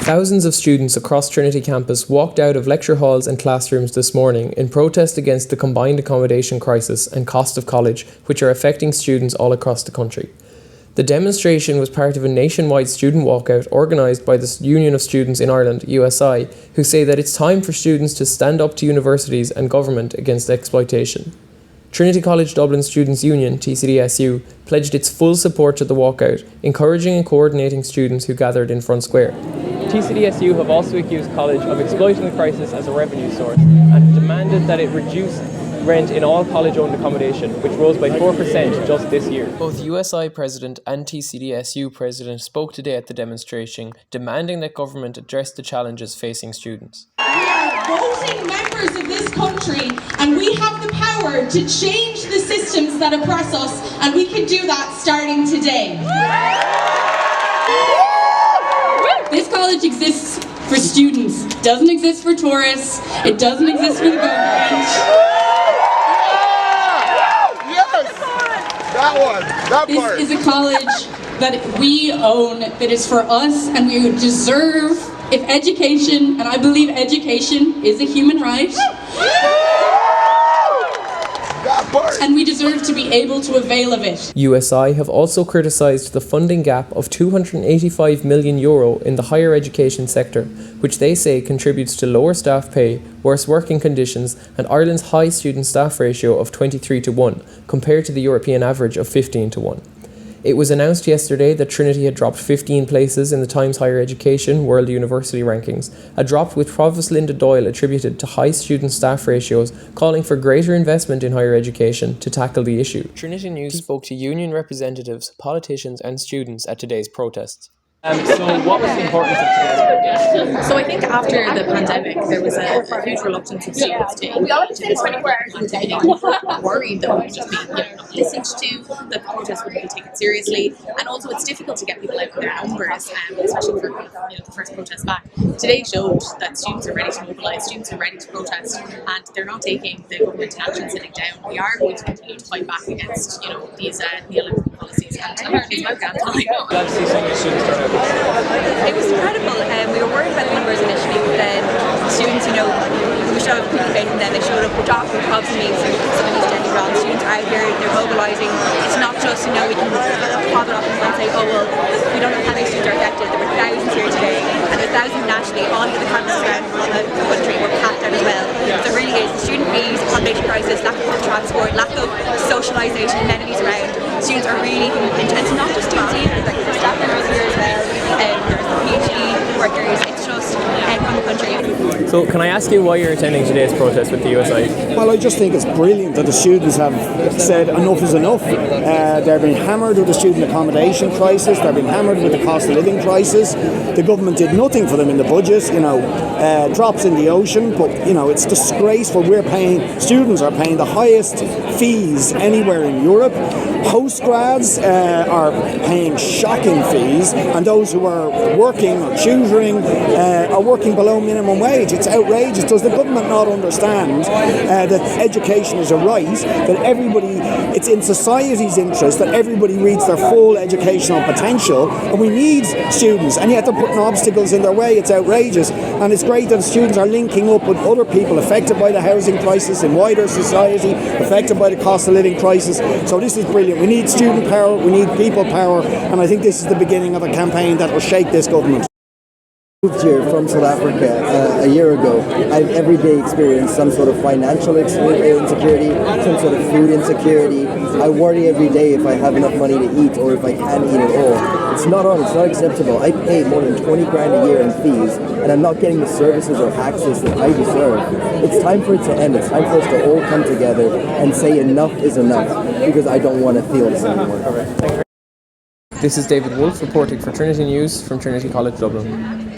Thousands of students across Trinity campus walked out of lecture halls and classrooms this morning in protest against the combined accommodation crisis and cost of college, which are affecting students all across the country. The demonstration was part of a nationwide student walkout organised by the Union of Students in Ireland, USI, who say that it's time for students to stand up to universities and government against exploitation. Trinity College Dublin Students' Union, TCDSU, pledged its full support to the walkout, encouraging and coordinating students who gathered in Front Square. TCDSU have also accused college of exploiting the crisis as a revenue source and demanded that it reduce rent in all college-owned accommodation, which rose by 4% just this year. Both USI President and TCDSU President spoke today at the demonstration, demanding that government address the challenges facing students. We are voting members of this country, and we have the power to change the systems that oppress us, and we can do that starting today. This college exists for students. It doesn't exist for tourists. It doesn't exist for the government. This is a college that we own, that is for us, and we would deserve, if education, and I believe education is a human right, and we deserve to be able to avail of it. USI have also criticised the funding gap of €285 million in the higher education sector, which they say contributes to lower staff pay, worse working conditions, and Ireland's high student staff ratio of 23:1, compared to the European average of 15:1. It was announced yesterday that Trinity had dropped 15 places in the Times Higher Education World University Rankings, a drop which Provost Linda Doyle attributed to high student-staff ratios, calling for greater investment in higher education to tackle the issue. Trinity News spoke to union representatives, politicians and students at today's protests. So what was the importance of today's protest? So I think after the pandemic, there was a huge reluctance of students to engage in this kind of and worried that we would just be not listened to, that the protest wouldn't be taken seriously, and also it's difficult to get people out in their numbers, especially for the first protest back. Today showed that students are ready to mobilise, students are ready to protest, and they're not taking the government inaction sitting down. We are going to continue to fight back against these neoliberal policies, and apparently it's about damn time. Glad to see so many students turn out. It was incredible. We were worried about the numbers initially, but then students, we showed up pretty faith in them. They showed up with Doc and Cobbs and me, so some of these deadly wrong. Students are out here, they're mobilising. It's not just, we can pop it off and say, oh well, we don't know how many students are affected. There were thousands here today, and there were thousands nationally. All of the campuses around the country were packed out as well. So it really is the student fees, accommodation crisis, lack of public transport, lack of socialisation, amenities around. Students are really intense, not just students either, like the staff members here as well. There's the PhD workers, it's just from the country. So can I ask you why you're attending today's protest with the USI? Well, I just think it's brilliant that the students have said enough is enough. They've been hammered with the student accommodation crisis, they've been hammered with the cost of living crisis. The government did nothing for them in the budget, drops in the ocean, but it's disgraceful. Students are paying the highest fees anywhere in Europe. Postgrads are paying shocking fees, and those who are working or tutoring are working below minimum wage. It's outrageous. Does the government not understand that education is a right, that it's in society's interest that everybody reach their full educational potential, and we need students, and yet they're putting obstacles in their way? It's outrageous, and it's great that the students are linking up with other people affected by the housing crisis in wider society, affected by the cost of living crisis. So this is brilliant. We need student power, we need people power, and I think this is the beginning of a campaign that will shake this government. Moved here from South Africa a year ago. I've every day experienced some sort of financial insecurity, some sort of food insecurity. I worry every day if I have enough money to eat or if I can eat at all. It's not acceptable. I pay more than 20 grand a year in fees, and I'm not getting the services or access that I deserve. It's time for it to end. It's time for us to all come together and say enough is enough, because I don't want to feel this anymore. This is David Wolfe reporting for Trinity News from Trinity College Dublin.